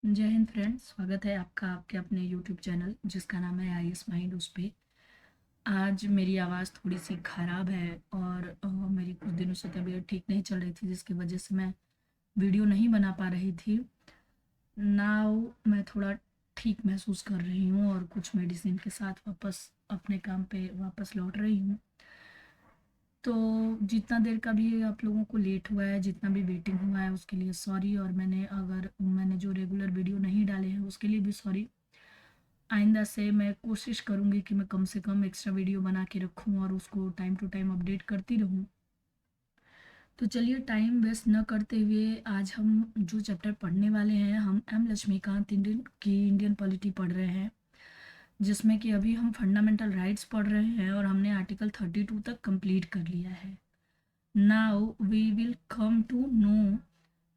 जय हिंद फ्रेंड्स, स्वागत है आपका आपके अपने यूट्यूब चैनल जिसका नाम है आईएएस माइंड। उस पे आज मेरी आवाज़ थोड़ी सी ख़राब है और मेरी कुछ दिनों से तबीयत ठीक नहीं चल रही थी, जिसकी वजह से मैं वीडियो नहीं बना पा रही थी। नाउ मैं थोड़ा ठीक महसूस कर रही हूँ और कुछ मेडिसिन के साथ वापस अपने काम पे वापस लौट रही हूँ। तो जितना देर का भी आप लोगों को लेट हुआ है, जितना भी वेटिंग हुआ है, उसके लिए सॉरी। और मैंने जो रेगुलर वीडियो नहीं डाले हैं उसके लिए भी सॉरी। आइंदा से मैं कोशिश करूँगी कि मैं कम से कम एक्स्ट्रा वीडियो बना के रखूँ और उसको टाइम टू टाइम अपडेट करती रहूँ। तो चलिए टाइम वेस्ट न करते हुए आज हम जो चैप्टर पढ़ने वाले हैं, हम एम लक्ष्मीकांत इंडियन पॉलिटी पढ़ रहे हैं, जिसमें कि अभी हम फंडामेंटल राइट्स पढ़ रहे हैं और हमने आर्टिकल 32 तक कंप्लीट कर लिया है। Now we will come to know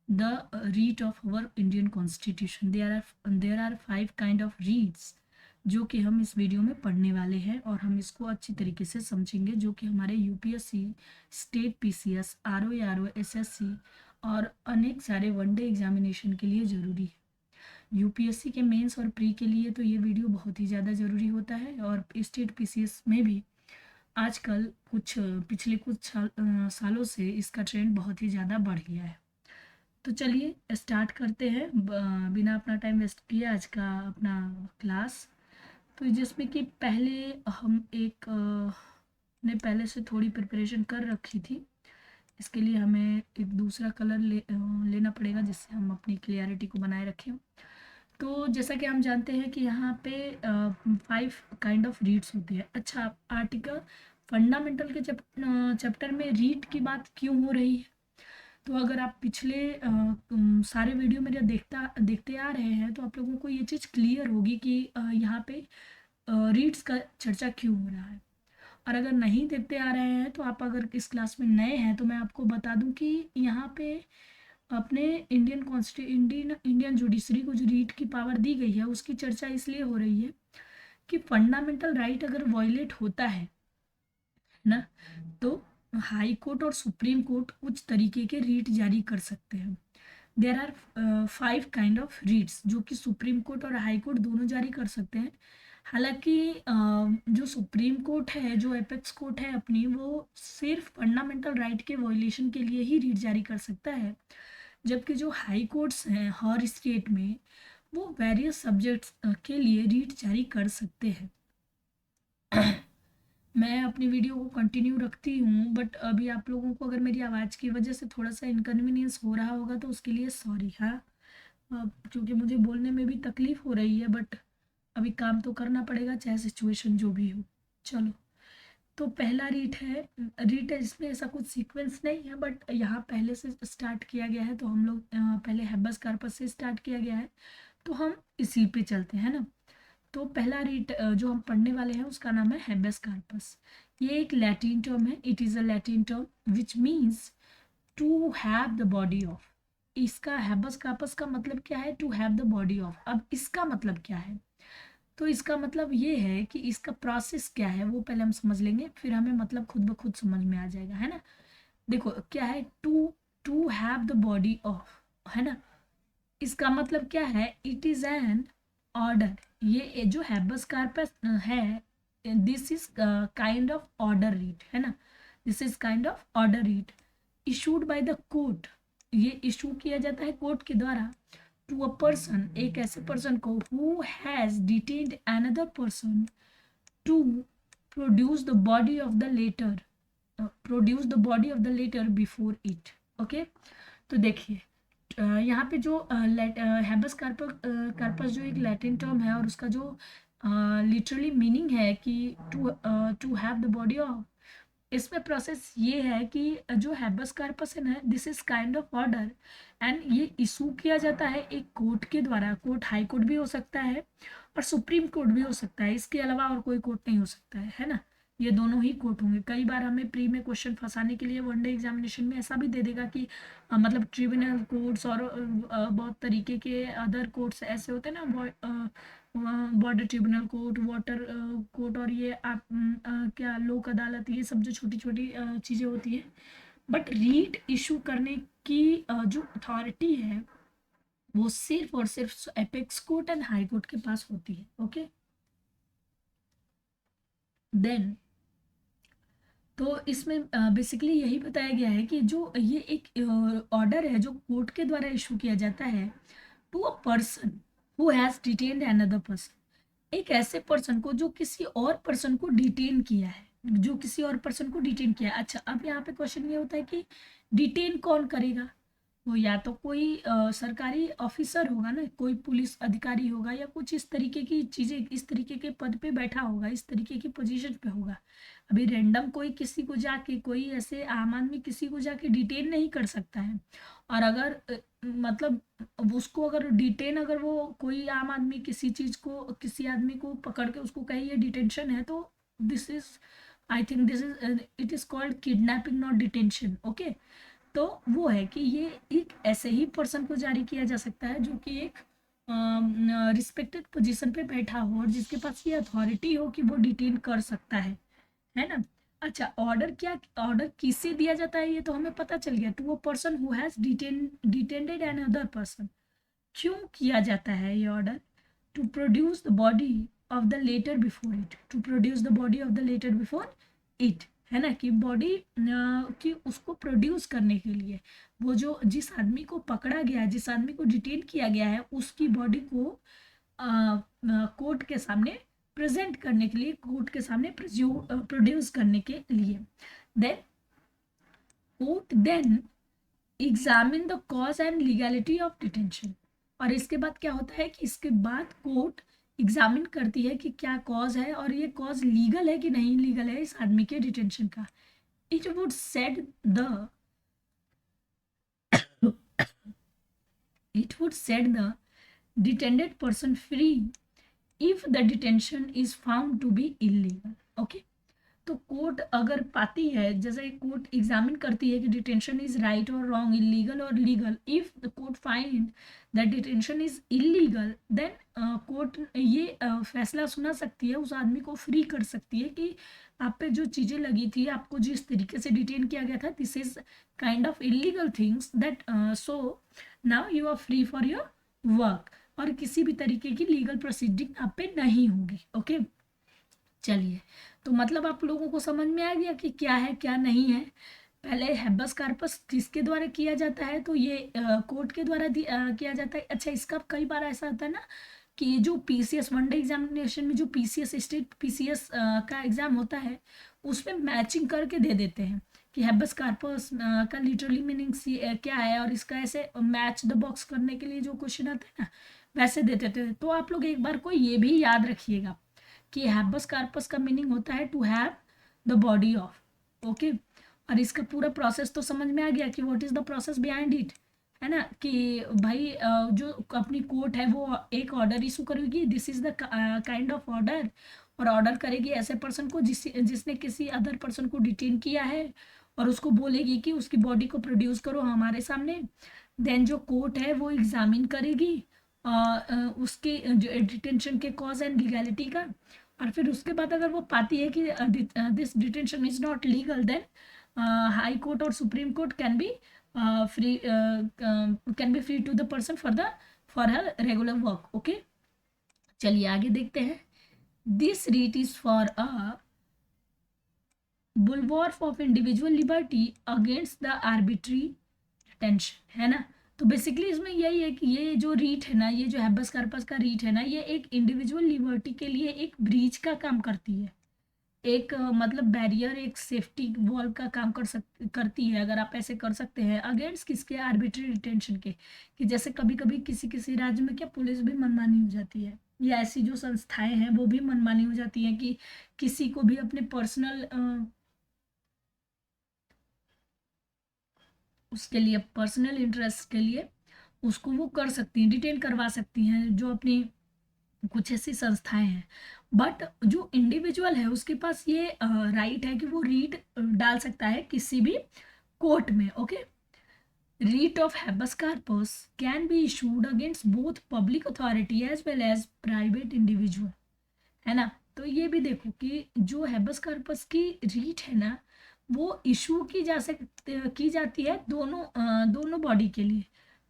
the read of our Indian Constitution. There are 5 kind of reads जो कि हम इस वीडियो में पढ़ने वाले हैं और हम इसको अच्छी तरीके से समझेंगे, जो कि हमारे UPSC, state PCS, RO SSC और अनेक सारे वनडे एग्जामिनेशन के लिए ज़रूरी है। यूपीएससी के मेंस और प्री के लिए तो ये वीडियो बहुत ही ज़्यादा ज़रूरी होता है और स्टेट पीसीएस में भी आजकल पिछले कुछ सालों से इसका ट्रेंड बहुत ही ज़्यादा बढ़ गया है। तो चलिए स्टार्ट करते हैं बिना अपना टाइम वेस्ट किए आज का अपना क्लास। तो जिसमें कि पहले हम ने पहले से थोड़ी प्रिपरेशन कर रखी थी। इसके लिए हमें एक दूसरा कलर लेना पड़ेगा जिससे हम अपनी क्लियरिटी को बनाए रखें। तो जैसा कि हम जानते हैं कि यहाँ पे 5 kind of रीड्स होते हैं। अच्छा, आर्टिकल फंडामेंटल के चैप्टर में रीड की बात क्यों हो रही है? तो अगर आप पिछले सारे वीडियो मेरे देखते आ रहे हैं तो आप लोगों को ये चीज़ क्लियर होगी कि यहाँ पे रीड्स का चर्चा क्यों हो रहा है। और अगर नहीं देखते आ रहे हैं तो आप अगर इस क्लास में नए हैं तो मैं आपको बता दूं कि यहाँ पे अपने इंडियन जुडिशरी को जो रीड की पावर दी गई है उसकी चर्चा इसलिए हो रही है कि फंडामेंटल राइट अगर वायलेट होता है ना, तो हाई कोर्ट और सुप्रीम कोर्ट कुछ तरीके के रीट जारी कर सकते हैं। There are 5 kind of writs जो कि सुप्रीम कोर्ट और हाई कोर्ट दोनों जारी कर सकते हैं। हालांकि जो सुप्रीम कोर्ट है, जो एपेक्स कोर्ट है अपनी, वो सिर्फ फंडामेंटल राइट के वायलेशन के लिए ही रीट जारी कर सकता है, जबकि जो हाई कोर्ट्स हैं हर स्टेट में वो वेरियस सब्जेक्ट्स के लिए रीट जारी कर सकते हैं। मैं अपनी वीडियो को कंटिन्यू रखती हूँ, बट अभी आप लोगों को अगर मेरी आवाज़ की वजह से थोड़ा सा इनकन्वीनियंस हो रहा होगा तो उसके लिए सॉरी। हाँ, क्योंकि मुझे बोलने में भी तकलीफ़ हो रही है, बट अभी काम तो करना पड़ेगा चाहे सिचुएशन जो भी हो। चलो, तो पहला रीट है जिसमें ऐसा कुछ सीक्वेंस नहीं है, बट यहाँ पहले से स्टार्ट किया गया है तो हम लोग पहले हैबस कार्पस से स्टार्ट किया गया है तो हम इसी पे चलते हैं ना। तो पहला रीट जो हम पढ़ने वाले हैं उसका नाम है हैबेस कार्पस। ये एक लैटिन टर्म है। It is a Latin term which means to have the body of. इसका हैबस कार्पस का मतलब क्या है? To have the body of. अब इसका मतलब क्या है? तो इसका मतलब ये है कि इसका प्रोसेस क्या है वो पहले हम समझ लेंगे, फिर हमें मतलब खुद ब खुद समझ में आ जाएगा, है ना। देखो क्या है, to to have the body of, है ना। इसका मतलब क्या है? It is an order. ये जो हैबस कार्पस है, this is kind of order writ, है ना। This is kind of order writ issued by the court. ये इशू किया जाता है कोर्ट के द्वारा टू अ पर्सन, एक ऐसे पर्सन को, who has detained another person to produce the body of the latter, before it. Okay, तो देखिए यहाँ पे जो हैबस कार्पस जो एक लैटिन टर्म है और उसका जो लिटरली मीनिंग है कि to have the body of, इसमें प्रोसेस ये है कि जो हैबस कार्पस है ना, this is kind of order and ये इशू किया जाता है एक कोर्ट के द्वारा। कोर्ट हाई कोर्ट भी हो सकता है और सुप्रीम कोर्ट भी हो सकता है, इसके अलावा और कोई कोर्ट नहीं हो सकता है ना। ये दोनों ही कोर्ट होंगे। कई बार हमें प्री में क्वेश्चन फंसाने के लिए वनडे एग्जामिनेशन में ऐसा भी दे देगा कि मतलब ट्रिब्यूनल कोर्ट्स और बहुत तरीके के अदर कोर्ट्स ऐसे होते हैं ना, border tribunal court, water court, और ये आप क्या लोक अदालत, ये सब जो छोटी छोटी चीज़ें होती हैं। बट रीट इशू करने की जो अथॉरिटी है वो सिर्फ और सिर्फ apex court and high court के पास होती है। ओके, देन तो इसमें बेसिकली यही बताया गया है कि जो ये एक ऑर्डर है जो कोर्ट के द्वारा इशू किया जाता है to a person who has detained another person, एक ऐसे पर्सन को जो किसी और पर्सन को डिटेन किया है, जो किसी और पर्सन को डिटेन किया है। अच्छा, अब यहाँ पे क्वेश्चन ये होता है कि डिटेन कौन करेगा? वो या तो कोई सरकारी ऑफिसर होगा ना, कोई पुलिस अधिकारी होगा, या कुछ इस तरीके की चीजें, इस तरीके के पद पे बैठा होगा, इस तरीके की पोजीशन पे होगा। अभी रैंडम कोई किसी को जाके, कोई ऐसे आम आदमी किसी को जाके डिटेन नहीं कर सकता है। और अगर मतलब उसको अगर डिटेन, अगर वो कोई आम आदमी किसी चीज को, किसी आदमी को पकड़ के उसको कहे ये डिटेंशन है, तो this is, I think this is, it is called kidnapping, not detention. Okay, तो वो है कि ये एक ऐसे ही पर्सन को जारी किया जा सकता है जो कि एक रिस्पेक्टेड पोजीशन पे बैठा हो और जिसके पास ये अथॉरिटी हो कि वो डिटेन कर सकता है ना। अच्छा, ऑर्डर क्या, ऑर्डर किससे दिया जाता है ये तो हमें पता चल गया, टू वो person who has detained another person. क्यों किया जाता है ये order? To produce the body of the latter before it, to produce the body of the latter before it, है ना, कि बॉडी की उसको प्रोड्यूस करने के लिए, वो जो जिस आदमी को पकड़ा गया है, जिस आदमी को डिटेन किया गया है, उसकी बॉडी को कोर्ट के सामने प्रेजेंट करने के लिए, कोर्ट के सामने प्रोड्यूस करने के लिए। Then court then examine the cause and legality of detention. और इसके बाद क्या होता है कि इसके बाद कोर्ट एग्जामिन करती है कि क्या कॉज है और ये कॉज लीगल है कि नहीं लीगल है इस आदमी के डिटेंशन का। It would set the it would set the detained person free if the detention is found to be illegal. Okay, तो कोर्ट अगर पाती है, जैसे कोर्ट एग्जामिन करती है कि डिटेंशन इज राइट और रॉन्ग, इलीगल और legal, if the court find that detention is illegal, then court ये फैसला सुना सकती है, उस आदमी को फ्री कर सकती है कि आप पे जो चीज़ें लगी थी, आपको जिस तरीके से डिटेन किया गया था, this is kind of illegal things, that so now you are free for your work, और किसी भी तरीके की लीगल प्रोसीडिंग आप पे नहीं होगी। ओके, चलिए, तो मतलब आप लोगों को समझ में आ गया कि क्या है क्या नहीं है। पहले हैबस कार्पस किसके द्वारा किया जाता है? तो ये कोर्ट के द्वारा किया जाता है। अच्छा, इसका कई बार ऐसा होता है ना कि जो पीसीएस वनडे एग्जामिनेशन में जो पीसीएस स्टेट पीसीएस का एग्जाम होता है, उसमें मैचिंग करके दे देते हैं कि हैबस कार्पस का लिटरली मीनिंग क्या है, और इसका ऐसे मैच द बॉक्स करने के लिए जो क्वेश्चन आता है ना, वैसे दे देते हैं। तो आप लोग एक बार को ये भी याद रखिएगा कि हैबस कार्पस का मीनिंग होता है to have the body of. Okay, और इसका पूरा प्रोसेस तो समझ में आ गया कि what is the process behind it, है ना, कि भाई जो अपनी कोर्ट है वो एक ऑर्डर इशू करेगी, this is the kind of order, और ऑर्डर करेगी ऐसे पर्सन को जिसने किसी अदर पर्सन को डिटेन किया है, और उसको बोलेगी कि उसकी बॉडी को प्रोड्यूस करो हमारे सामने। देन जो कोर्ट है वो एग्जामिन करेगी उसके डिटेंशन के कॉज एंड लीगैलिटी का, और फिर उसके बाद अगर वो पाती है कि this detention is not legal, then high court और supreme court can be free to the person for her regular work. Okay, चलिए आगे देखते हैं। This writ is for a bulwark of individual liberty against the arbitrary detention, है ना। तो basically इसमें यही है कि ये जो रीट है ना, ये जो हैबस कार्पस का रीट है ना, ये एक इंडिविजुअल लिबर्टी के लिए एक ब्रीच का काम करती है, एक मतलब बैरियर, एक सेफ्टी वॉल का काम करती है, अगर आप ऐसे कर सकते हैं, अगेंस्ट किसके? आर्बिट्री डिटेंशन के। कि जैसे कभी कभी किसी किसी राज्य में क्या पुलिस भी मनमानी हो जाती है, या ऐसी जो संस्थाएं हैं वो भी मनमानी हो जाती है कि किसी को भी अपने पर्सनल उसके लिए, पर्सनल इंटरेस्ट के लिए उसको वो कर सकती हैं, डिटेन करवा सकती हैं, जो अपनी कुछ ऐसी संस्थाएं हैं। बट जो इंडिविजुअल है उसके पास ये राइट है कि वो रीट डाल सकता है किसी भी कोर्ट में। Okay, writ of habeas corpus can be issued against both public authority as well as private individual, है ना। तो ये भी देखो कि जो हैबस कार्पस की रीट है ना, वो इशू की जाती है दोनों बॉडी के लिए,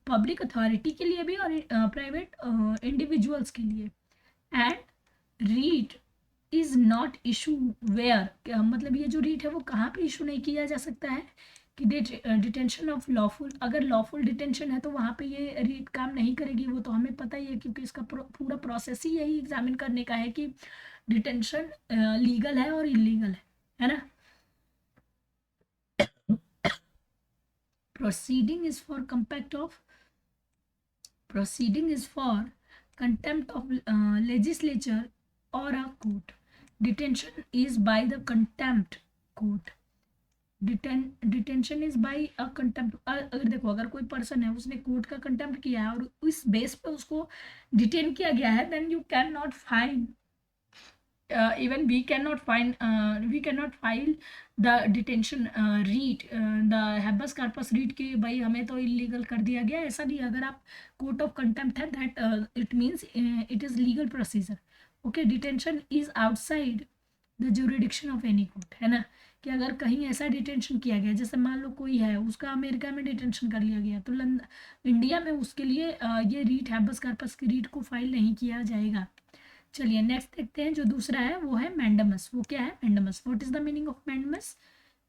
पब्लिक अथॉरिटी के लिए भी और प्राइवेट इंडिविजुअल्स के लिए। And writ is not issue where, मतलब ये जो रीट है वो कहाँ पे इशू नहीं किया जा सकता है कि डिटेंशन ऑफ लॉफुल, अगर लॉफुल डिटेंशन है तो वहाँ पे ये रीट काम नहीं करेगी, वो तो हमें पता ही है क्योंकि इसका पूरा प्रोसेस ही यही एग्जामिन करने का है कि डिटेंशन लीगल है और इलीगल है ना। proceeding is for contempt of proceeding is for contempt of legislature or a court. Detention is by the contempt court. Detention is by a contempt. अगर देखो, अगर कोई पर्सन है उसने कोर्ट का कंटेम्प्ट किया है और इस बेस पे उसको डिटेन किया गया है, then you can not fine, even we cannot file the detention read, the habeas corpus read कि भाई हमें तो इलीगल कर दिया गया, ऐसा नहीं। अगर आप कोर्ट ऑफ कंटेम्प्ट है, that it means it is legal procedure. Okay, detention is outside the jurisdiction of any court, है ना। कि अगर कहीं ऐसा डिटेंशन किया गया, जैसे मान लो कोई है उसका अमेरिका में डिटेंशन कर लिया गया, तो इंडिया में उसके लिए ये रीट हैबस कॉर्पस की रीट को फाइल नहीं किया जाएगा। चलिए नेक्स्ट देखते हैं, जो दूसरा है वो है मैंडमस। वो क्या है mandamus? What is the meaning of mandamus?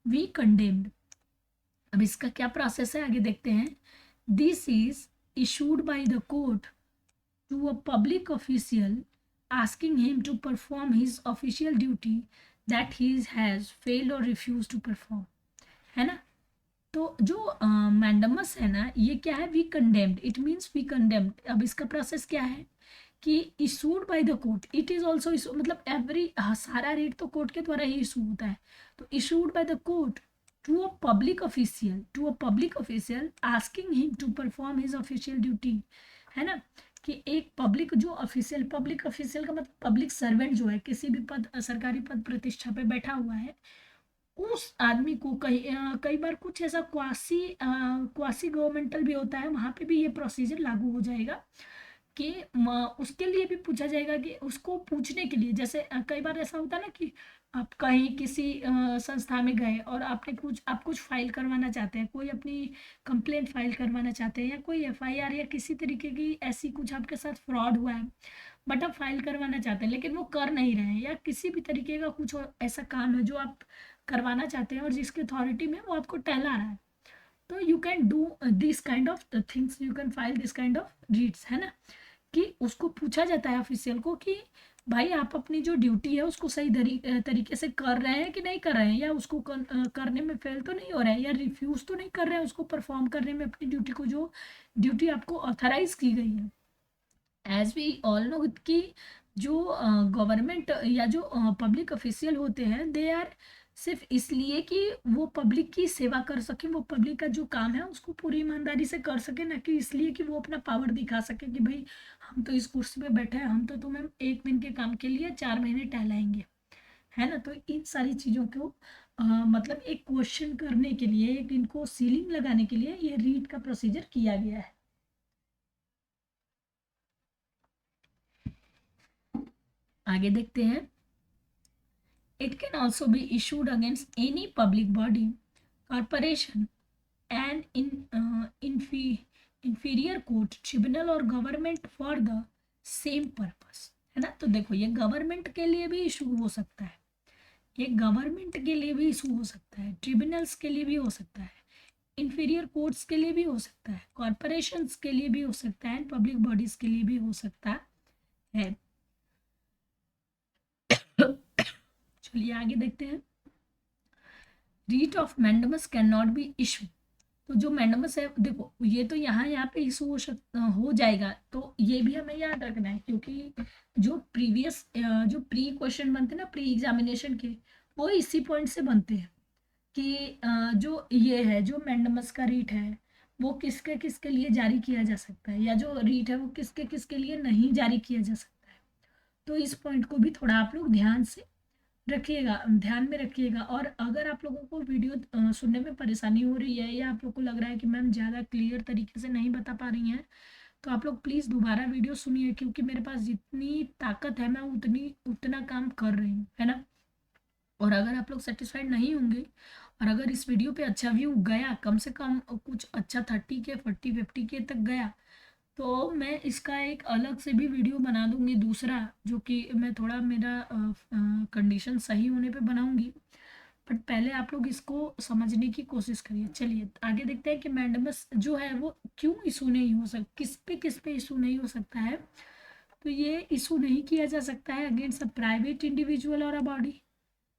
We condemned. अब इसका क्या प्रोसेस है आगे देखते हैं। This is issued by the court to a public official asking him to perform his official duty that he has failed or refused to perform, है ना। तो जो मैंडमस है ना, ये क्या है? We condemned, it means we condemned. अब इसका प्रोसेस क्या है कि issued by the court, it is also issue, मतलब सारा रेट तो कोर्ट के द्वारा ही इशू होता है। तो issued by the court to a public official asking him to perform his official duty, है ना। कि एक पब्लिक का मतलब पब्लिक सर्वेंट जो है, किसी भी सरकारी पद प्रतिष्ठा पे बैठा हुआ है, उस आदमी को कई बार कुछ ऐसा क्वासी गवर्नमेंटल भी होता है, वहां पे भी ये प्रोसीजर लागू हो जाएगा कि उसके लिए भी पूछा जाएगा कि उसको पूछने के लिए, जैसे कई बार ऐसा होता है ना कि आप कहीं किसी संस्था में गए और आप कुछ फाइल करवाना चाहते हैं, कोई अपनी कंप्लेंट फाइल करवाना चाहते हैं, या कोई एफआईआर या किसी तरीके की ऐसी कुछ आपके साथ फ्रॉड हुआ है, बट आप फाइल करवाना चाहते हैं लेकिन वो कर नहीं रहे हैं, या किसी भी तरीके का कुछ ऐसा काम है जो आप करवाना चाहते हैं और जिसकी अथॉरिटी में वो आपको टहला रहा है, तो you can do this kind of things, you can file this kind of reads, है ना। कि उसको पूछा जाता है ऑफिशियल को कि भाई आप अपनी जो ड्यूटी है उसको सही तरीके से कर रहे हैं कि नहीं कर रहे हैं, या उसको करने में फेल तो नहीं हो रहा है, या रिफ्यूज तो नहीं कर रहे हैं उसको परफॉर्म करने में, अपनी ड्यूटी को, जो ड्यूटी आपको ऑथराइज की गई है। एज वी ऑल नो कि जो गवर्नमेंट या जो पब्लिक ऑफिशियल होते हैं, दे आर सिर्फ इसलिए कि वो पब्लिक की सेवा कर सके, वो पब्लिक का जो काम है उसको पूरी ईमानदारी से कर सके, ना कि इसलिए कि वो अपना पावर दिखा सके कि भाई हम तो इस कुर्सी पे बैठे हैं, हम तो तुम्हें एक दिन के काम के लिए 4 महीने टहलाएंगे, है ना। तो इन सारी चीज़ों को मतलब एक क्वेश्चन करने के लिए, एक इनको सीलिंग लगाने के लिए ये रीट का प्रोसीजर किया गया है। आगे देखते हैं। It can also be issued against any public body, corporation, and inferior court, tribunal और government for the same purpose, है ना। तो देखो, ये गवर्नमेंट के लिए भी इशू हो सकता है, ये गवर्नमेंट के लिए भी इशू हो सकता है, ट्रिब्यूनल्स के लिए भी हो सकता है, इंफीरियर कोर्ट्स के लिए भी हो सकता है, कॉरपोरेशंस के लिए भी हो सकता है, पब्लिक बॉडीज के लिए भी हो सकता है। चलिए आगे देखते हैं। Writ of mandamus can not be issue. तो जो मैंडमस है, देखो ये तो यहाँ पे इशू हो जाएगा, तो ये भी हमें याद रखना है, क्योंकि जो जो प्री क्वेश्चन बनते हैं ना, प्री एग्जामिनेशन के, वो इसी पॉइंट से बनते हैं कि जो ये है, जो मैंडमस का रीट है, वो किसके किसके लिए जारी किया जा सकता है, या जो रीट है वो किसके किसके लिए नहीं जारी किया जा सकता है। तो इस पॉइंट को भी थोड़ा आप लोग ध्यान से रखिएगा, ध्यान में रखिएगा। और अगर आप लोगों को वीडियो सुनने में परेशानी हो रही है, या आप लोग को लग रहा है कि मैम ज़्यादा क्लियर तरीके से नहीं बता पा रही हैं, तो आप लोग प्लीज़ दोबारा वीडियो सुनिए, क्योंकि मेरे पास जितनी ताकत है मैं उतना काम कर रही हूँ, है ना। और अगर आप लोग सेटिस्फाइड नहीं होंगे और अगर इस वीडियो पे अच्छा व्यू गया, कम से कम कुछ अच्छा 30K 40-50K तक गया, तो मैं इसका एक अलग से भी वीडियो बना दूंगी दूसरा, जो कि मैं थोड़ा मेरा कंडीशन सही होने पे बनाऊंगी। बट पहले आप लोग इसको समझने की कोशिश करिए। चलिए आगे देखते हैं कि मैंडमस जो है वो क्यों इशू नहीं हो सकता, किस पे इशू नहीं हो सकता है। तो ये इशू नहीं किया जा सकता है अगेंस्ट अ प्राइवेट इंडिविजुअल और अ बॉडी।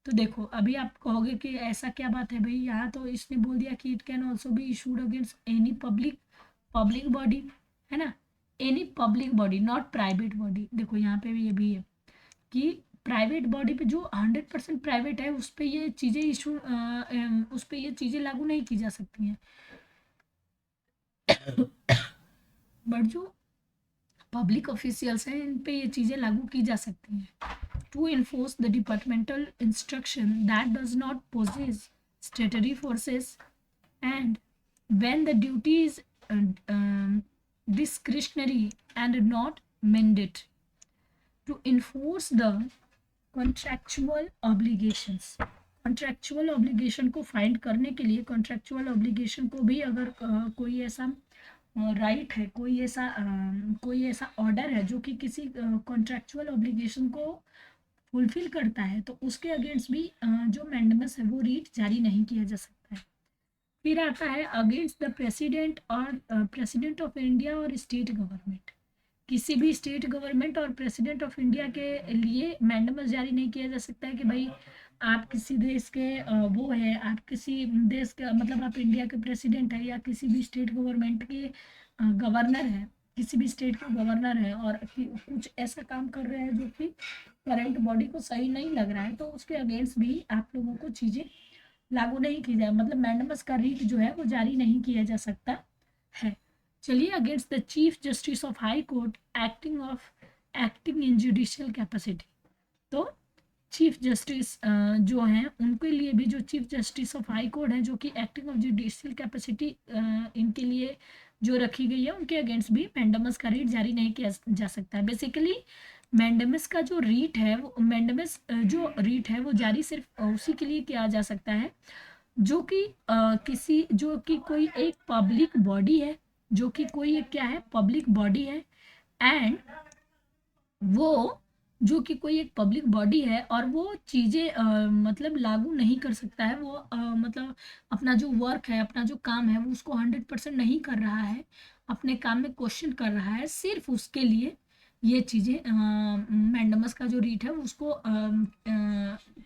तो देखो अभी आप कहोगे कि ऐसा क्या बात है भाई, यहाँ तो इसने बोल दिया कि it can also be issued against any public public body, है ना, any public body not private body. देखो यहाँ पे भी ये भी है कि प्राइवेट बॉडी पे जो 100% प्राइवेट है उस पे ये चीज़ें इशू उस पे ये चीज़ें लागू नहीं की जा सकती हैं। बट जो पब्लिक ऑफिशियल्स हैं इन पे ये चीज़ें लागू की जा सकती हैं। To enforce the departmental instruction that does not possess statutory forces and when the duty is discretionary and not mandate to enforce the contractual obligations। Contractual obligation को फाइंड करने के लिए, कॉन्ट्रेक्चुअल ऑब्लिगेशन को भी अगर कोई ऐसा राइट है, कोई ऐसा ऑर्डर है जो कि किसी कॉन्ट्रेक्चुअल ऑब्लिगेशन को फुलफिल करता है, तो उसके अगेंस्ट भी जो मैंडमस है वो रीट जारी नहीं किया जा सकता है। फिर आता है अगेंस्ट द प्रेसिडेंट और प्रेसिडेंट ऑफ इंडिया और स्टेट गवर्नमेंट। किसी भी स्टेट गवर्नमेंट और प्रेसिडेंट ऑफ इंडिया के लिए मैंडमस जारी नहीं किया जा सकता है कि भाई आप किसी देश के वो है, आप किसी देश का मतलब आप इंडिया के प्रेसिडेंट है या किसी भी स्टेट गवर्नमेंट के गवर्नर है, किसी भी स्टेट के गवर्नर है और कुछ ऐसा काम कर रहे हैं जो कि करंट बॉडी को सही नहीं लग रहा है, तो उसके अगेंस्ट भी आप लोगों को चीज़ें लागू नहीं की जाए, मतलब मैंडमस का रीट जो है वो जारी नहीं किया जा सकता है। चलिए against the chief justice of high court acting in judicial capacity. तो चीफ जस्टिस जो हैं उनके लिए भी, जो chief justice of high court हैं जो कि एक्टिंग ऑफ जुडिशियल कैपेसिटी इनके लिए जो रखी गई है, उनके अगेंस्ट भी मैंडमस का रीट जारी नहीं किया जा सकता है। बेसिकली मैंडमस का जो रीट है वो मैंडमस जो रीट है वो जारी सिर्फ उसी के लिए किया जा सकता है जो कि जो कि कोई एक पब्लिक बॉडी है, जो कि कोई एक क्या है, पब्लिक बॉडी है, एंड वो जो कि कोई एक पब्लिक बॉडी है और वो चीज़ें मतलब लागू नहीं कर सकता है, वो मतलब अपना जो वर्क है, अपना जो काम है वो उसको 100% नहीं कर रहा है, अपने काम में क्वेश्चन कर रहा है, सिर्फ उसके लिए ये चीज़ें मैंडमस का जो रीट है उसको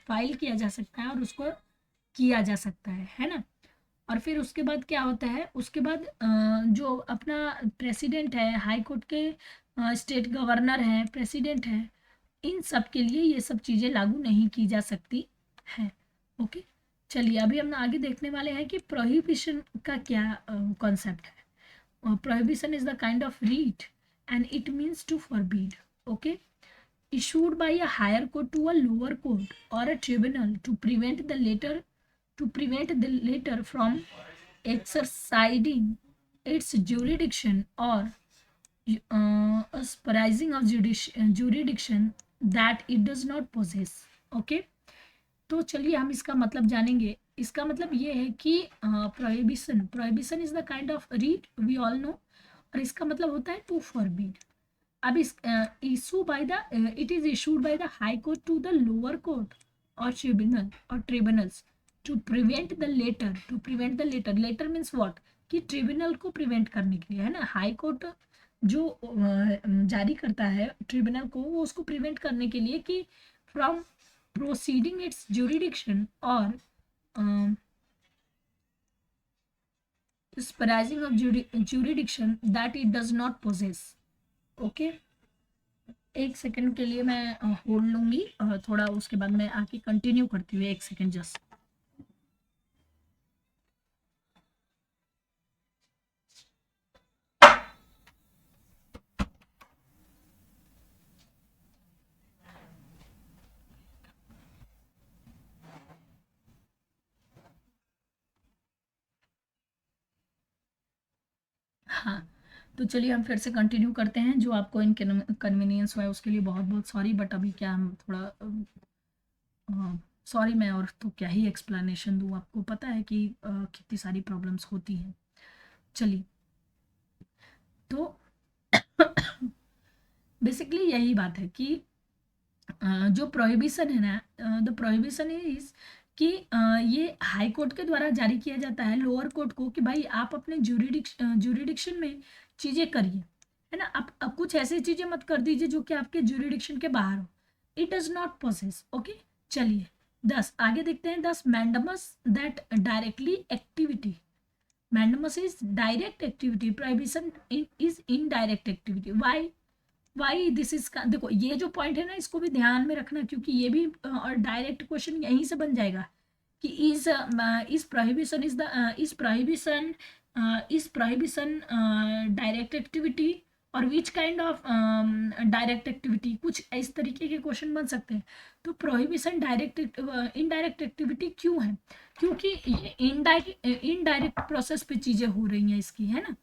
फाइल किया जा सकता है और उसको किया जा सकता है ना। और फिर उसके बाद क्या होता है, उसके बाद जो अपना प्रेसिडेंट है, हाई कोर्ट के स्टेट गवर्नर है, प्रेसिडेंट है, इन सब के लिए ये सब चीज़ें लागू नहीं की जा सकती हैं। ओके, चलिए अभी हम आगे देखने वाले हैं कि प्रोहिबिशन का क्या कॉन्सेप्ट है। Prohibition is the kind of writ and it means to forbid. Okay, issued by a higher court to a lower court or a tribunal to prevent the latter from exercising its jurisdiction or exercising of jurisdiction that it does not possess। Okay, तो चलिए हम इसका मतलब जानेंगे। इसका मतलब ये है कि prohibition is the kind of writ, we all know, और इसका मतलब होता है टू फॉरबीड। अब इस issue by the it is issued by the high court to the lower court और tribunals to prevent the latter. Latter means what, कि tribunal को प्रिवेंट करने के लिए, है ना। हाई कोर्ट जो जारी करता है ट्रिब्यूनल को, वो उसको प्रिवेंट करने के लिए कि फ्रॉम प्रोसीडिंग इट्स जुरिडिक्शन और exercising of jurisdiction that it does not possess। Okay, एक सेकंड के लिए मैं होल्ड लूंगी, थोड़ा उसके बाद मैं आके कंटिन्यू करती हूँ, एक सेकंड जस्ट। हाँ, तो चलिए हम फिर से कंटिन्यू करते हैं। जो आपको इनकन्वीनियंस हुआ है उसके लिए बहुत बहुत सॉरी, बट अभी क्या हम थोड़ा सॉरी, मैं और तो क्या ही एक्सप्लेनेशन दूँ, आपको पता है कि कितनी सारी प्रॉब्लम्स होती हैं। चलिए, तो बेसिकली यही बात है कि जो प्रोहिबिशन है ना, द प्रोहिबिशन इज कि ये हाई कोर्ट के द्वारा जारी किया जाता है लोअर कोर्ट को कि भाई आप अपने ज्यूरिडिक्शन में चीज़ें करिए, है ना। आप अब कुछ ऐसी चीज़ें मत कर दीजिए जो कि आपके ज्यूरिडिक्शन के बाहर हो। It does not possess, okay. चलिए, 10 आगे देखते हैं। 10 mandamus that directly activity, mandamus is direct activity, prohibition is indirect activity. Why this is का, देखो ये जो पॉइंट है ना, इसको भी ध्यान में रखना, क्योंकि ये भी और डायरेक्ट क्वेश्चन यहीं से बन जाएगा कि is prohibition is the is prohibition direct activity और which kind of direct activity, कुछ इस तरीके के क्वेश्चन बन सकते हैं। तो प्रोहिबिशन डायरेक्ट इनडायरेक्ट एक्टिविटी क्यों है? क्योंकि ये इनडायरेक्ट प्रोसेस पे चीजें हो रही हैं इसकी, है ना।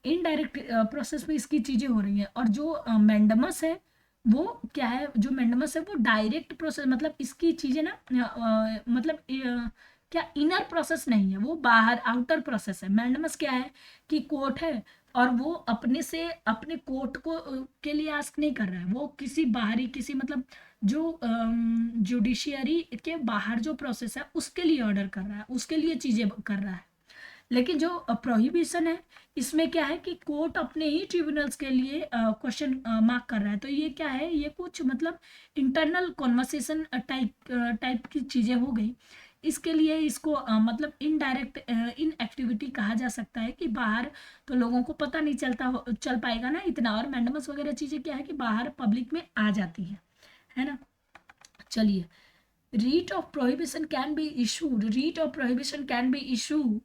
इनडायरेक्ट प्रोसेस में इसकी चीजें हो रही हैं। और जो मैंडमस है वो क्या है, जो मैंडमस है वो डायरेक्ट प्रोसेस, मतलब इसकी चीजें ना मतलब क्या इनर प्रोसेस नहीं है, वो बाहर आउटर प्रोसेस है। मैंडमस क्या है कि कोर्ट है और वो अपने से अपने कोर्ट को के लिए आस्क नहीं कर रहा है, वो किसी बाहरी किसी मतलब जो जुडिशियरी के बाहर जो प्रोसेस है उसके लिए ऑर्डर कर रहा है, उसके लिए चीजें कर रहा है। लेकिन जो प्रोहिबिशन है, इसमें क्या है कि कोर्ट अपने ही ट्रिब्यूनल्स के लिए क्वेश्चन मार्क कर रहा है। तो ये क्या है, ये कुछ मतलब इंटरनल कॉन्वर्सेशन टाइप की चीज़ें हो गई। इसके लिए इसको मतलब इनडायरेक्ट इन एक्टिविटी कहा जा सकता है कि बाहर तो लोगों को पता नहीं चल पाएगा ना इतना। और मैंडमस वगैरह चीज़ें क्या है कि बाहर पब्लिक में आ जाती है ना। चलिए, writ of prohibition can be issued, writ of prohibition can be issue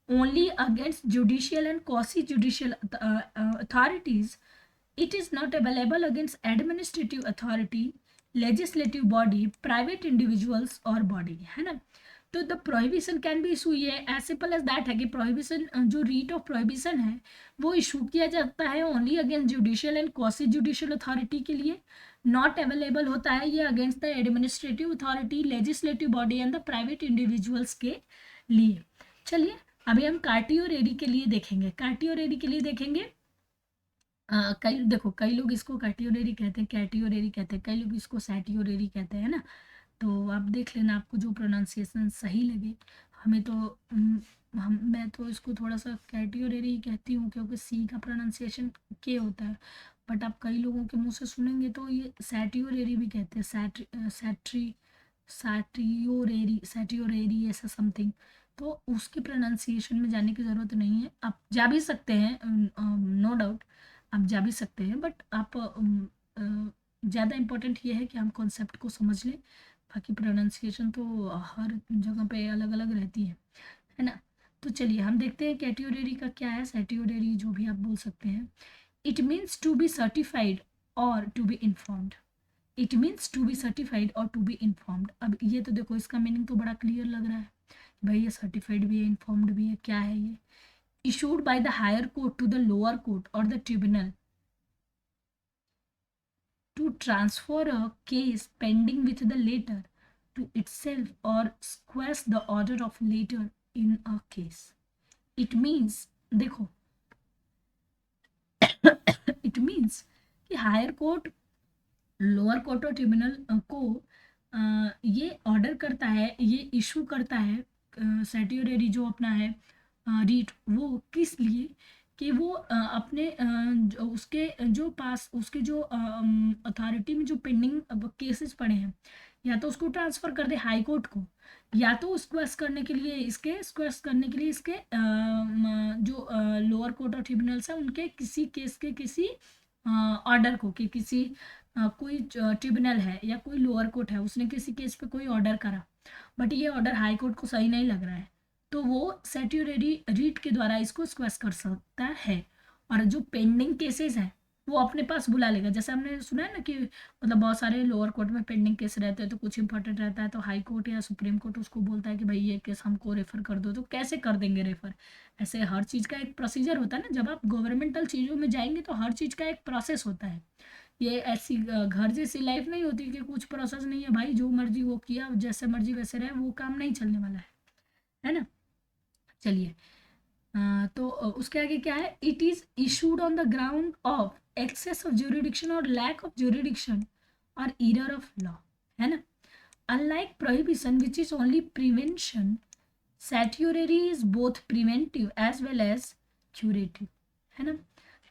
only against judicial and quasi-judicial authorities. It is not available against administrative authority, legislative body, private individuals or body, है ना। तो the prohibition can be issue, ये as simple as that है कि prohibition, जो REET of prohibition है वो issue किया जाता है only against judicial and quasi judicial authority के लिए। नॉट अवेलेबल होता है ये against the administrative authority, legislative body and the private individuals के लिए। चलिए, अभी हम कार्टियोरेरी के लिए देखेंगे। कार्टियोरेरी के लिए देखेंगे, कई देखो, कई लोग इसको कार्टियोरेरी कहते हैं, कैटियोरेरी कहते हैं, कई लोग इसको सैटियोरेरी कहते हैं ना। तो आप देख लेना, आपको जो प्रोनाउंसिएशन सही लगे। हमें तो मैं तो इसको थोड़ा सा कैटियोरेरी ही कहती हूँ, क्योंकि सी का प्रोनाउंसिएशन के होता है। बट आप कई लोगों के मुंह से सुनेंगे तो ये सैटियोरेरी भी कहते हैं, सैटियोरेरी ऐसा समथिंग। तो उसके प्रोनाउंसिएशन में जाने की ज़रूरत नहीं है, आप जा भी सकते हैं, नो डाउट आप जा भी सकते हैं, बट आप ज़्यादा इम्पोर्टेंट ये है कि हम कॉन्सेप्ट को समझ लें। बाकी प्रोनाउंसिएशन तो हर जगह पे अलग अलग रहती है ना। तो चलिए, हम देखते हैं कैटियोरेरी का क्या है, सैटियोरेरी जो भी आप बोल सकते हैं। It means to be certified और to be informed, it means to be certified और टू बी इन्फॉर्म्ड। अब ये तो देखो, इसका मीनिंग तो बड़ा क्लियर लग रहा है, भाई ये सर्टिफाइड भी है, इन्फॉर्म्ड भी है, क्या है ये। Issued by the higher court to the lower court और the tribunal to transfer a case pending with the later to itself or squash the order of later in a case. It means, देखो it means कि higher court lower court और tribunal को ये order करता है, ये issue करता है सेटियोरेरी जो अपना है रीट, वो किस लिए कि वो अपने उसके जो पास उसके जो अथॉरिटी में जो पेंडिंग केसेस पड़े हैं, या तो उसको ट्रांसफ़र कर दे हाई कोर्ट को, या तो स्क्वेश करने के लिए इसके जो लोअर कोर्ट और ट्रिब्यूनल्स हैं उनके किसी केस के किसी ऑर्डर को, कि किसी कोई ट्रिब्यूनल है या कोई लोअर कोर्ट है, उसने किसी केस पे कोई ऑर्डर करा, बट ये ऑर्डर हाई कोर्ट को सही नहीं लग रहा है, तो वो सेट्यूरेरी रीट के द्वारा इसको स्क्वेश कर सकता है। और जो पेंडिंग केसेस हैं वो अपने पास बुला लेगा। जैसे हमने सुना है ना कि मतलब बहुत सारे लोअर कोर्ट में पेंडिंग केस रहते हैं, तो कुछ इंपॉर्टेंट रहता है तो हाई कोर्ट या सुप्रीम कोर्ट उसको बोलता है कि भाई ये केस हमको रेफर कर दो, तो कैसे कर देंगे रेफर। ऐसे हर चीज़ का एक प्रोसीजर होता है ना, जब आप गवर्नमेंटल चीज़ों में जाएंगे तो हर चीज़ का एक प्रोसेस होता है। ये ऐसी घर जैसी लाइफ नहीं होती कि कुछ प्रोसेस नहीं है भाई, जो मर्जी वो किया, जैसे मर्जी वैसे रहे, वो काम नहीं चलने वाला है ना। चलिए, तो उसके आगे क्या है, it is issued on the ground of excess of jurisdiction और लैक ऑफ ज्यूरिडिक्शन और एरर ऑफ लॉ, है ना। Unlike prohibition which is only prevention, certiorari is both preventive as well as curative, है ना।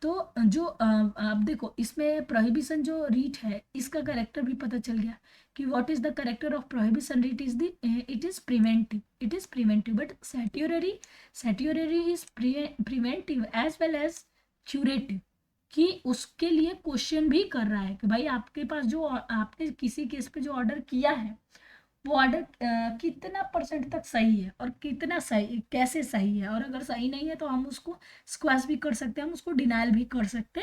तो जो आप देखो इसमें प्रोहिबिशन जो रीट है इसका करेक्टर भी पता चल गया कि what is the character of prohibition writ is the it is preventive, it is preventive, but certiorari is preventive as well as curative, कि उसके लिए क्वेश्चन भी कर रहा है कि भाई आपके पास जो आपने किसी केस पे जो ऑर्डर किया है वो ऑर्डर कितना परसेंट तक सही है और कितना सही, कैसे सही है, और अगर सही नहीं है तो हम उसको स्क्वैश भी कर सकते हैं, हम उसको डिनाइल भी कर सकते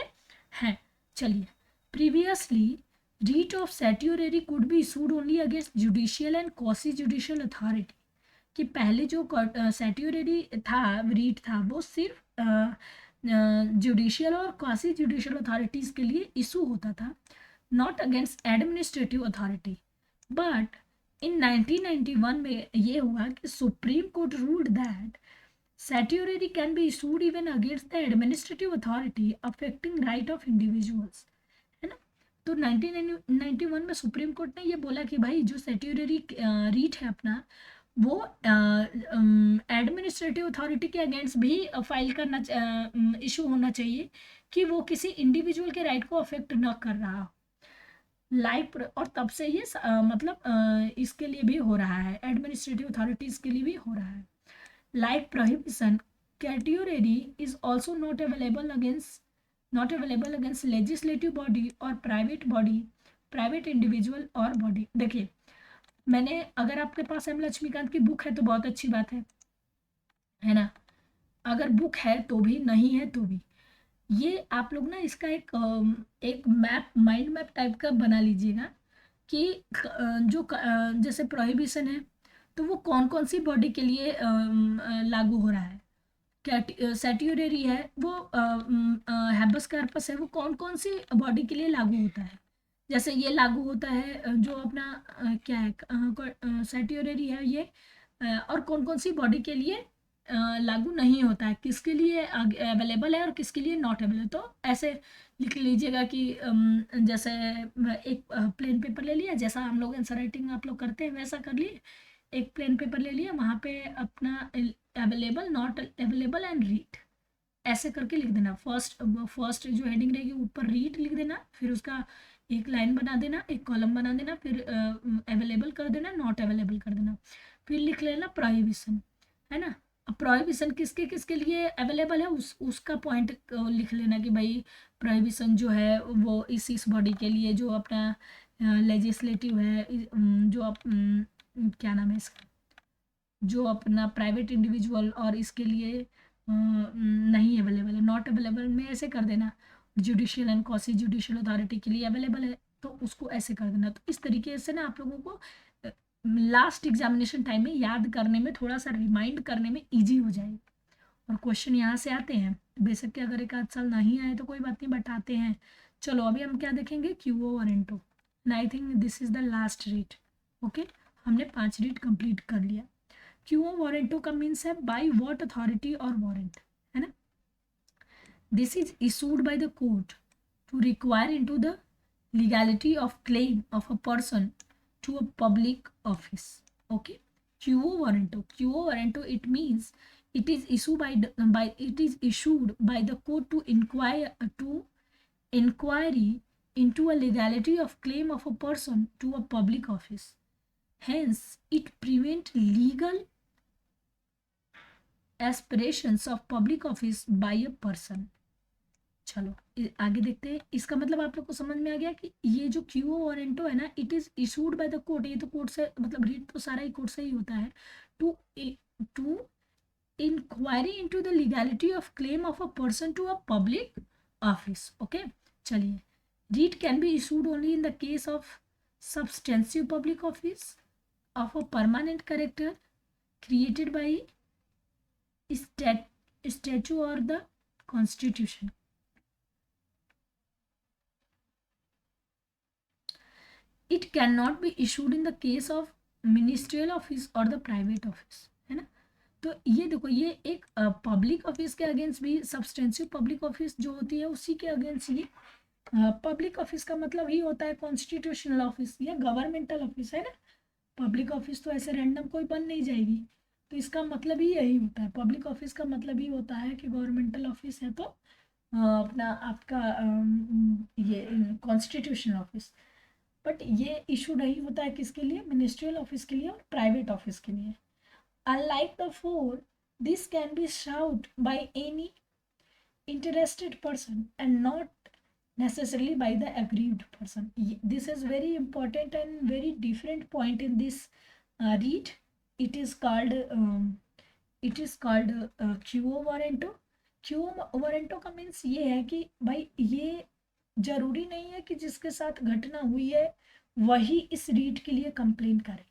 हैं। चलिए, previously writ of certiorari could be issued only against judicial and quasi judicial authority, कि पहले जो सैट्यूरेरी था, रीट था, वो सिर्फ जुडिशियल और क्वासी जुडिशियल अथॉरिटीज़ के लिए इशू होता था, not against administrative authority. But in 1991 में ये हुआ कि supreme court ruled that certiorari can be issued even against the administrative authority affecting right of individuals, है ना। तो 1991 में सुप्रीम कोर्ट ने ये बोला कि भाई जो सैट्यूरेरी रीट है अपना, वो एडमिनिस्ट्रेटिव अथॉरिटी के अगेंस्ट भी फाइल करना, इशू होना चाहिए कि वो किसी इंडिविजुअल के राइट को अफेक्ट न कर रहा हो, लाइक। और तब से ये मतलब इसके लिए भी हो रहा है, एडमिनिस्ट्रेटिव अथॉरिटीज़ के लिए भी हो रहा है। Like prohibition, category is also not available against legislative body और प्राइवेट बॉडी, प्राइवेट इंडिविजुअल और बॉडी। देखिए, मैंने, अगर आपके पास एम लक्ष्मीकांत की बुक है तो बहुत अच्छी बात है ना। अगर बुक है तो भी, नहीं है तो भी, ये आप लोग ना इसका एक मैप, माइंड मैप टाइप का बना लीजिएगा कि जैसे प्रोहिबिशन है तो वो कौन कौन सी बॉडी के लिए लागू हो रहा है, सैट्यूरेरी है वो हैबस कॉर्पस है, वो कौन कौन सी बॉडी के लिए लागू होता है। जैसे ये लागू होता है जो अपना क्या है, सैट्यूरेरी है ये, और कौन कौन सी बॉडी के लिए लागू नहीं होता है, किसके लिए अवेलेबल है और किसके लिए नॉट अवेलेबल। तो ऐसे लिख लीजिएगा कि जैसे एक प्लेन पेपर ले लिया, जैसा हम लोग आंसर राइटिंग आप लोग करते हैं वैसा कर लिए, एक प्लेन पेपर ले लिया, वहाँ पे अपना available, not available and read ऐसे करके लिख देना। फर्स्ट जो हेडिंग रहेगी ऊपर रीड लिख देना, फिर उसका एक लाइन बना देना, एक कॉलम बना देना, फिर अवेलेबल कर देना, नॉट अवेलेबल कर देना, फिर लिख लेना प्रोहिबिशन, है ना। अब प्रोहिबिशन किसके किसके लिए अवेलेबल है उसका पॉइंट लिख लेना कि भाई प्रोहिबिशन जो है वो इस बॉडी के लिए जो अपना लेजिस्लेटिव है, जो क्या नाम है इसका, जो अपना प्राइवेट इंडिविजुअल और इसके लिए नहीं अवेलेबल है, नॉट अवेलेबल में ऐसे कर देना, judicial and quasi judicial authority के लिए अवेलेबल है तो उसको ऐसे कर देना। तो इस तरीके से ना आप लोगों को लास्ट एग्जामिनेशन टाइम में याद करने में, थोड़ा सा रिमाइंड करने में ईजी हो जाएगी। और क्वेश्चन यहाँ से आते हैं, बेशक कि अगर एक आध साल नहीं आए तो कोई बात नहीं, बट आते हैं। चलो अभी हम क्या देखेंगे, quo warranto, and I think this is the last writ. Okay, हमने 5 रीड कंप्लीट कर लिया। क्यूओ वारंटो का मीन्स है बाय व्हाट अथॉरिटी और वारंट, है ना। This is issued by the court to require into the legality of claim of a person to a public office. Okay, quo warranto it means it is issued by the court to inquiry into a legality of claim of a person to a public office. Hence it prevent legal aspirations of public office by a person. चलो आगे देखते हैं। इसका मतलब आप लोग को समझ में आ गया कि ये जो क्यूओ वारंटो है ना, it is issued by the court, ये तो कोर्ट से, मतलब रीड तो सारा ही कोर्ट से ही होता है, to to inquiry into the legality of claim of a person to a public office. Okay, चलिए, writ can be issued only in the case of substantive public office of a permanent character created by statute or the constitution. It can not be issued in the case of ministerial office और the private office, है ना। तो ये देखो, ये एक public office के against भी, सब्सटेंसिव पब्लिक ऑफिस जो होती है उसी के अगेंस्ट ये पब्लिक ऑफिस का मतलब ही होता है कॉन्स्टिट्यूशनल ऑफिस या गवर्नमेंटल ऑफिस, है ना। पब्लिक ऑफिस तो ऐसे रैंडम कोई बन नहीं जाएगी, तो इसका मतलब ही यही होता है, पब्लिक ऑफिस का मतलब ही होता है कि गवर्नमेंटल ऑफिस है तो अपना आपका ये कॉन्स्टिट्यूशनल ऑफिस। बट ये इशू नहीं होता है किसके लिए, मिनिस्ट्रियल ऑफिस के लिए और प्राइवेट ऑफिस के लिए। Unlike the four, this can be served by any interested person and not necessarily by the aggrieved person. This is very important and very different point in this read. It is called क्यूओ warranto. क्यूओ warranto का means ये है कि भाई ये जरूरी नहीं है कि जिसके साथ घटना हुई है वही इस रीट के लिए कंप्लेन करे।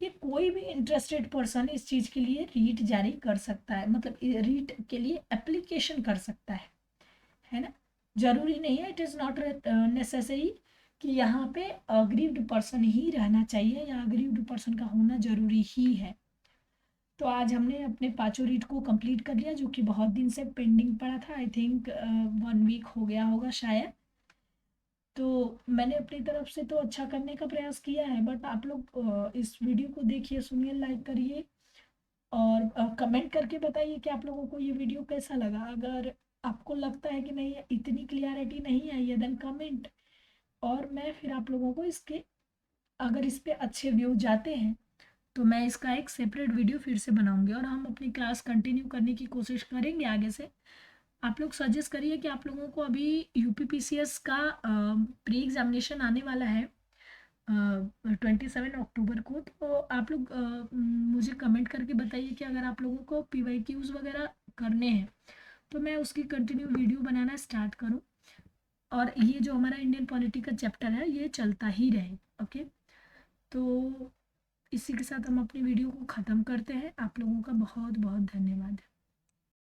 ये कोई भी इंटरेस्टेड पर्सन इस चीज़ के लिए रीट जारी कर सकता है, मतलब रीट के लिए एप्लीकेशन कर सकता है ना। जरूरी नहीं है, इट इज़ नॉट नेसेसरी कि यहाँ पे अग्रीव्ड पर्सन ही रहना चाहिए या अग्रीव्ड पर्सन का होना जरूरी ही है। तो आज हमने अपने पांचों रीट को कंप्लीट कर लिया, जो कि बहुत दिन से पेंडिंग पड़ा था। आई थिंक 1 वीक हो गया होगा शायद। तो मैंने अपनी तरफ से तो अच्छा करने का प्रयास किया है, बट आप लोग इस वीडियो को देखिए, सुनिए, लाइक करिए और कमेंट करके बताइए कि आप लोगों को ये वीडियो कैसा लगा। अगर आपको लगता है कि नहीं इतनी क्लियरिटी नहीं आई है देन कमेंट, और मैं फिर आप लोगों को इसके, अगर इस पे अच्छे व्यू जाते हैं तो मैं इसका एक सेपरेट वीडियो फिर से बनाऊंगी और हम अपनी क्लास कंटिन्यू करने की कोशिश करेंगे आगे से। आप लोग सजेस्ट करिए कि आप लोगों को अभी यूपीपीसीएस का प्री एग्जामिनेशन आने वाला है 27 अक्टूबर को, तो आप लोग मुझे कमेंट करके बताइए कि अगर आप लोगों को पीवाईक्यूज़ वगैरह करने हैं तो मैं उसकी कंटिन्यू वीडियो बनाना स्टार्ट करूं, और ये जो हमारा इंडियन पॉलिटी का चैप्टर है ये चलता ही रहे। ओके, तो इसी के साथ हम अपनी वीडियो को ख़त्म करते हैं। आप लोगों का बहुत बहुत धन्यवाद।